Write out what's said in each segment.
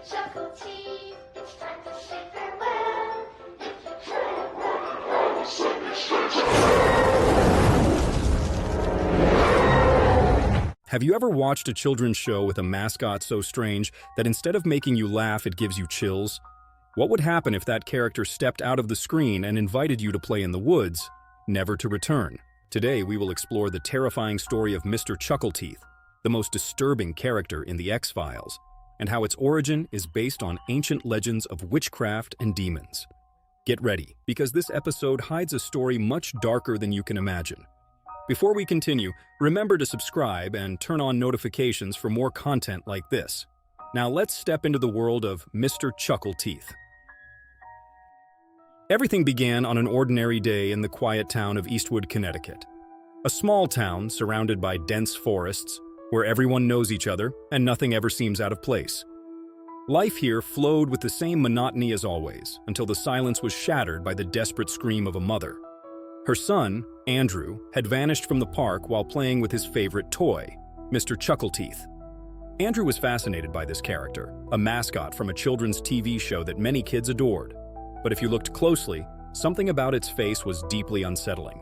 Chuckle Teeth, it's time to say farewell. If you try to Have you ever watched a children's show with a mascot so strange that instead of making you laugh, it gives you chills? What would happen if that character stepped out of the screen and invited you to play in the woods, never to return? Today, we will explore the terrifying story of Mr. Chuckle Teeth, the most disturbing character in the X-Files, and how its origin is based on ancient legends of witchcraft and demons. Get ready, because this episode hides a story much darker than you can imagine. Before we continue, remember to subscribe and turn on notifications for more content like this. Now let's step into the world of Mr. Chuckle Teeth. Everything began on an ordinary day in the quiet town of Eastwood, Connecticut. A small town surrounded by dense forests, where everyone knows each other and nothing ever seems out of place. Life here flowed with the same monotony as always, until the silence was shattered by the desperate scream of a mother. Her son, Andrew, had vanished from the park while playing with his favorite toy, Mr. Chuckle Teeth. Andrew was fascinated by this character, a mascot from a children's TV show that many kids adored. But if you looked closely, something about its face was deeply unsettling.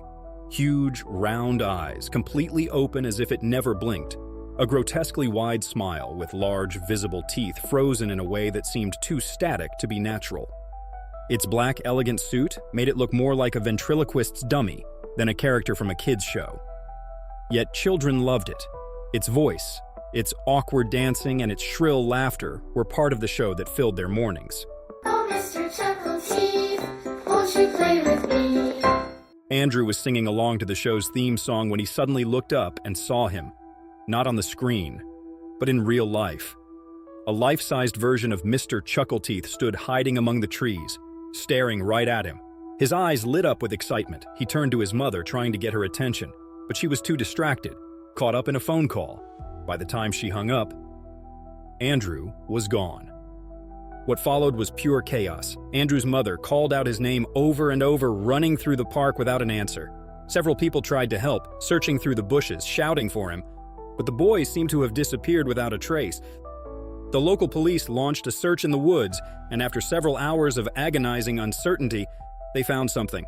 Huge, round eyes, completely open as if it never blinked. A grotesquely wide smile with large, visible teeth frozen in a way that seemed too static to be natural. Its black, elegant suit made it look more like a ventriloquist's dummy than a character from a kid's show. Yet children loved it. Its voice, its awkward dancing, and its shrill laughter were part of the show that filled their mornings. Oh, Mr. Chuckle Teeth, won't you play with me? Andrew was singing along to the show's theme song when he suddenly looked up and saw him. Not on the screen, but in real life. A life-sized version of Mr. Chuckle Teeth stood hiding among the trees, staring right at him. His eyes lit up with excitement. He turned to his mother, trying to get her attention, but she was too distracted, caught up in a phone call. By the time she hung up, Andrew was gone. What followed was pure chaos. Andrew's mother called out his name over and over, running through the park without an answer. Several people tried to help, searching through the bushes, shouting for him, but the boy seemed to have disappeared without a trace. The local police launched a search in the woods, and after several hours of agonizing uncertainty, they found something.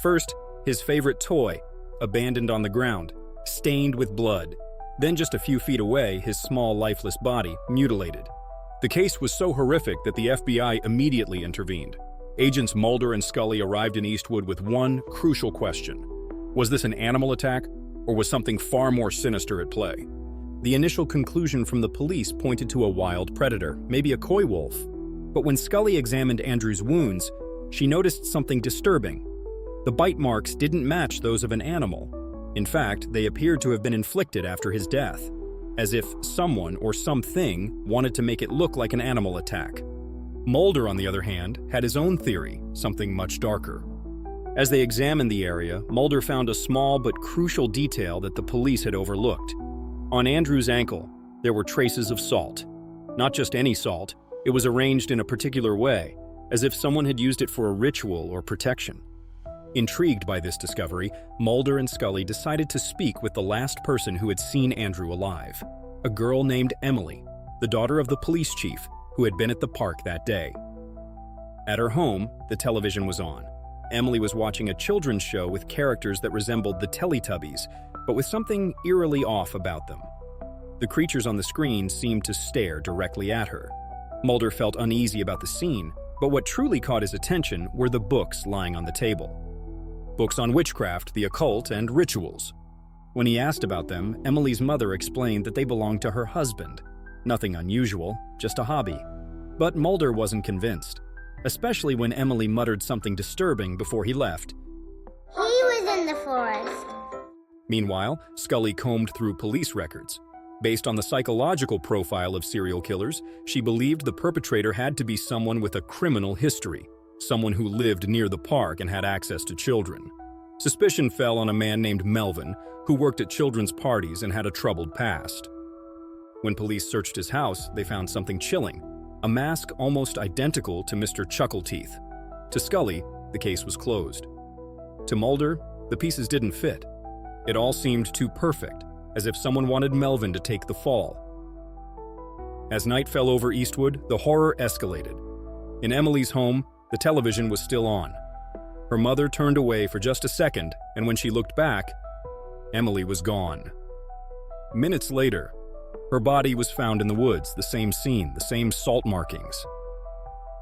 First, his favorite toy, abandoned on the ground, stained with blood. Then just a few feet away, his small, lifeless body, mutilated. The case was so horrific that the FBI immediately intervened. Agents Mulder and Scully arrived in Eastwood with one crucial question. Was this an animal attack, or was something far more sinister at play? The initial conclusion from the police pointed to a wild predator, maybe a coy wolf. But when Scully examined Andrew's wounds, she noticed something disturbing. The bite marks didn't match those of an animal. In fact, they appeared to have been inflicted after his death, as if someone or something wanted to make it look like an animal attack. Mulder, on the other hand, had his own theory, something much darker. As they examined the area, Mulder found a small but crucial detail that the police had overlooked. On Andrew's ankle, there were traces of salt. Not just any salt, it was arranged in a particular way, as if someone had used it for a ritual or protection. Intrigued by this discovery, Mulder and Scully decided to speak with the last person who had seen Andrew alive, a girl named Emily, the daughter of the police chief who had been at the park that day. At her home, the television was on. Emily was watching a children's show with characters that resembled the Teletubbies, but with something eerily off about them. The creatures on the screen seemed to stare directly at her. Mulder felt uneasy about the scene, but what truly caught his attention were the books lying on the table. Books on witchcraft, the occult, and rituals. When he asked about them, Emily's mother explained that they belonged to her husband. Nothing unusual, just a hobby. But Mulder wasn't convinced, especially when Emily muttered something disturbing before he left. He was in the forest. Meanwhile, Scully combed through police records. Based on the psychological profile of serial killers, she believed the perpetrator had to be someone with a criminal history, someone who lived near the park and had access to children. Suspicion fell on a man named Melvin, who worked at children's parties and had a troubled past. When police searched his house, they found something chilling, a mask almost identical to Mr. Chuckle Teeth. To Scully, the case was closed. To Mulder, the pieces didn't fit. It all seemed too perfect, as if someone wanted Melvin to take the fall. As night fell over Eastwood, the horror escalated. In Emily's home, the television was still on. Her mother turned away for just a second, and when she looked back, Emily was gone. Minutes later, her body was found in the woods, the same scene, the same salt markings.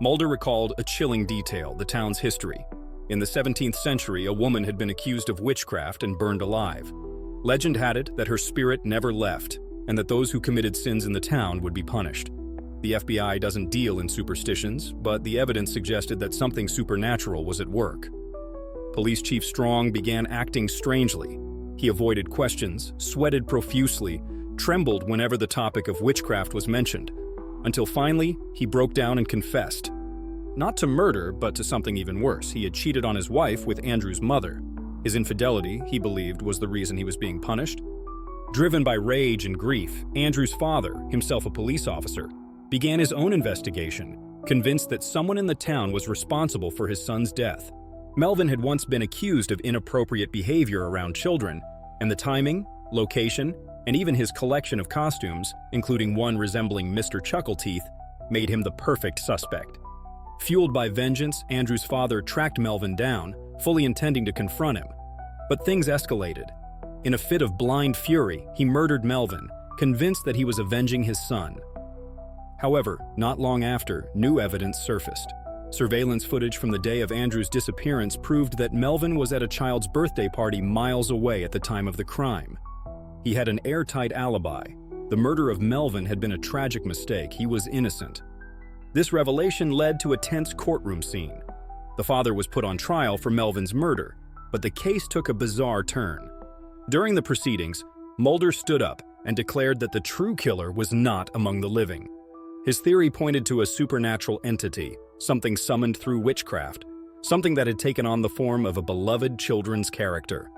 Mulder recalled a chilling detail, the town's history. In the 17th century, a woman had been accused of witchcraft and burned alive. Legend had it that her spirit never left, and that those who committed sins in the town would be punished. The FBI doesn't deal in superstitions, but the evidence suggested that something supernatural was at work. Police Chief Strong began acting strangely. He avoided questions, sweated profusely, trembled whenever the topic of witchcraft was mentioned, until finally he broke down and confessed. Not to murder, but to something even worse. He had cheated on his wife with Andrew's mother. His infidelity, he believed, was the reason he was being punished. Driven by rage and grief, Andrew's father, himself a police officer, began his own investigation, convinced that someone in the town was responsible for his son's death. Melvin had once been accused of inappropriate behavior around children, and the timing, location, and even his collection of costumes, including one resembling Mr. Chuckle Teeth, made him the perfect suspect. Fueled by vengeance, Andrew's father tracked Melvin down, fully intending to confront him. But things escalated. In a fit of blind fury, he murdered Melvin, convinced that he was avenging his son. However, not long after, new evidence surfaced. Surveillance footage from the day of Andrew's disappearance proved that Melvin was at a child's birthday party miles away at the time of the crime. He had an airtight alibi. The murder of Melvin had been a tragic mistake. He was innocent. This revelation led to a tense courtroom scene. The father was put on trial for Melvin's murder, but the case took a bizarre turn. During the proceedings, Mulder stood up and declared that the true killer was not among the living. His theory pointed to a supernatural entity, something summoned through witchcraft, something that had taken on the form of a beloved children's character.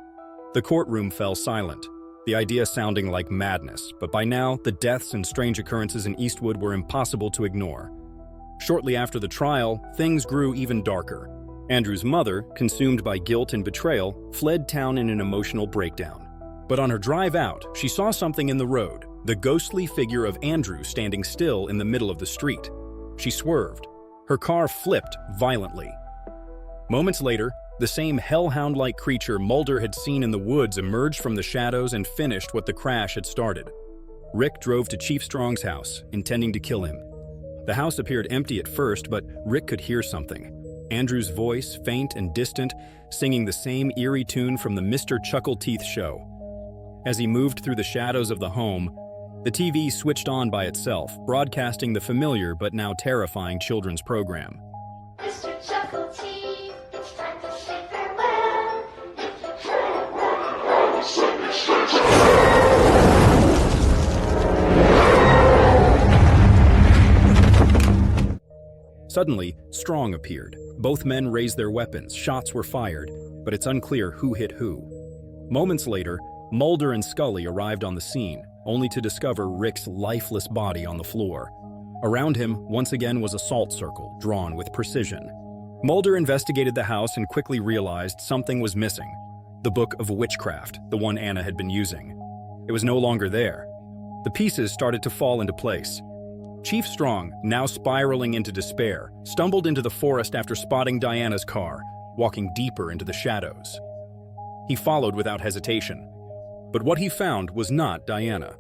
The courtroom fell silent, the idea sounding like madness, but by now, the deaths and strange occurrences in Eastwood were impossible to ignore. Shortly after the trial, things grew even darker. Andrew's mother, consumed by guilt and betrayal, fled town in an emotional breakdown. But on her drive out, she saw something in the road, the ghostly figure of Andrew standing still in the middle of the street. She swerved. Her car flipped violently. Moments later, the same hellhound-like creature Mulder had seen in the woods emerged from the shadows and finished what the crash had started. Rick drove to Chief Strong's house, intending to kill him. The house appeared empty at first, but Rick could hear something. Andrew's voice, faint and distant, singing the same eerie tune from the Mr. Chuckle Teeth show. As he moved through the shadows of the home, the TV switched on by itself, broadcasting the familiar but now terrifying children's program. Mr. Chuckle Teeth, it's time to say farewell. If you turn back, Suddenly, Strong appeared. Both men raised their weapons, shots were fired, but it's unclear who hit who. Moments later, Mulder and Scully arrived on the scene, only to discover Rick's lifeless body on the floor. Around him, once again, was a salt circle, drawn with precision. Mulder investigated the house and quickly realized something was missing. The book of witchcraft, the one Anna had been using. It was no longer there. The pieces started to fall into place. Chief Strong, now spiraling into despair, stumbled into the forest after spotting Diana's car, walking deeper into the shadows. He followed without hesitation. But what he found was not Diana.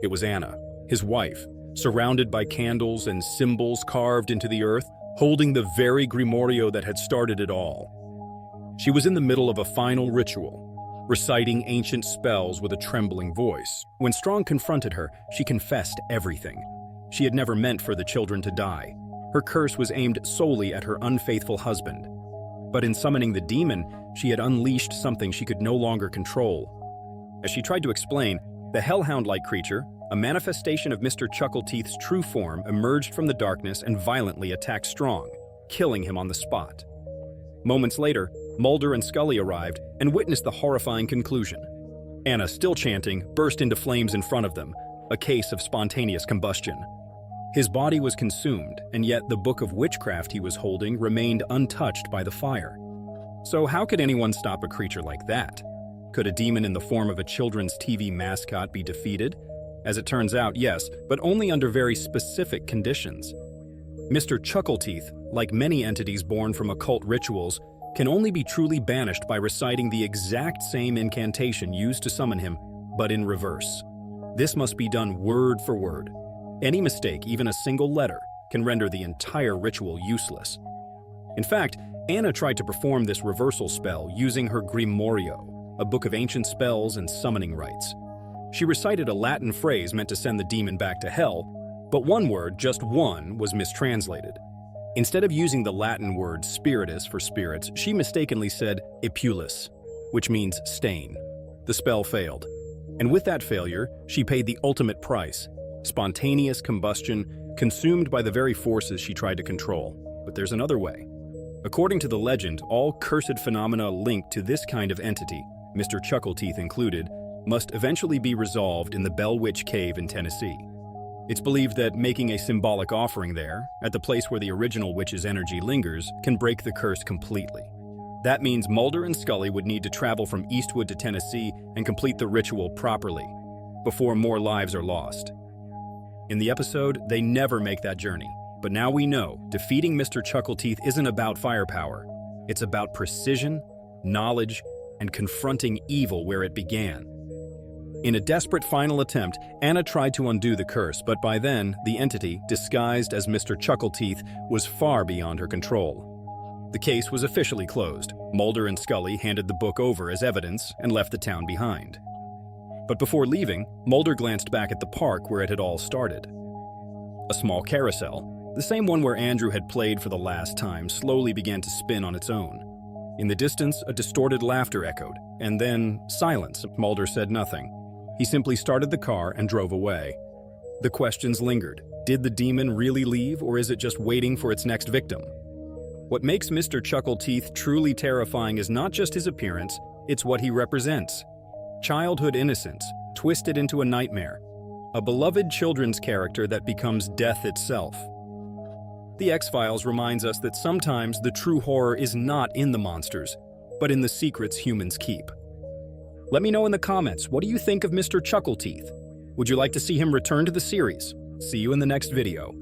It was Anna, his wife, surrounded by candles and symbols carved into the earth, holding the very grimorio that had started it all. She was in the middle of a final ritual, reciting ancient spells with a trembling voice. When Strong confronted her, she confessed everything. She had never meant for the children to die. Her curse was aimed solely at her unfaithful husband. But in summoning the demon, she had unleashed something she could no longer control. As she tried to explain, the hellhound-like creature, a manifestation of Mr. Chuckle Teeth's true form, emerged from the darkness and violently attacked Strong, killing him on the spot. Moments later, Mulder and Scully arrived and witnessed the horrifying conclusion. Anna, still chanting, burst into flames in front of them, a case of spontaneous combustion. His body was consumed, and yet the book of witchcraft he was holding remained untouched by the fire. So how could anyone stop a creature like that? Could a demon in the form of a children's TV mascot be defeated? As it turns out, yes, but only under very specific conditions. Mr. Chuckle Teeth, like many entities born from occult rituals, can only be truly banished by reciting the exact same incantation used to summon him, but in reverse. This must be done word for word. Any mistake, even a single letter, can render the entire ritual useless. In fact, Anna tried to perform this reversal spell using her Grimorio, a book of ancient spells and summoning rites. She recited a Latin phrase meant to send the demon back to hell, but one word, just one, was mistranslated. Instead of using the Latin word spiritus for spirits, she mistakenly said epulus, which means stain. The spell failed. And with that failure, she paid the ultimate price: spontaneous combustion, consumed by the very forces she tried to control. But there's another way. According to the legend, all cursed phenomena linked to this kind of entity, Mr. Chuckle Teeth included, must eventually be resolved in the Bell Witch Cave in Tennessee. It's believed that making a symbolic offering there, at the place where the original witch's energy lingers, can break the curse completely. That means Mulder and Scully would need to travel from Eastwood to Tennessee and complete the ritual properly, before more lives are lost. In the episode, they never make that journey. But now we know, defeating Mr. Chuckle Teeth isn't about firepower. It's about precision, knowledge, and confronting evil where it began. In a desperate final attempt, Anna tried to undo the curse, but by then, the entity, disguised as Mr. Chuckle Teeth, was far beyond her control. The case was officially closed. Mulder and Scully handed the book over as evidence and left the town behind. But before leaving, Mulder glanced back at the park where it had all started. A small carousel, the same one where Andrew had played for the last time, slowly began to spin on its own. In the distance, a distorted laughter echoed, and then silence. Mulder said nothing. He simply started the car and drove away. The questions lingered. Did the demon really leave, or is it just waiting for its next victim? What makes Mr. Chuckle Teeth truly terrifying is not just his appearance, it's what he represents. Childhood innocence, twisted into a nightmare. A beloved children's character that becomes death itself. The X-Files reminds us that sometimes the true horror is not in the monsters, but in the secrets humans keep. Let me know in the comments, what do you think of Mr. Chuckle Teeth? Would you like to see him return to the series? See you in the next video.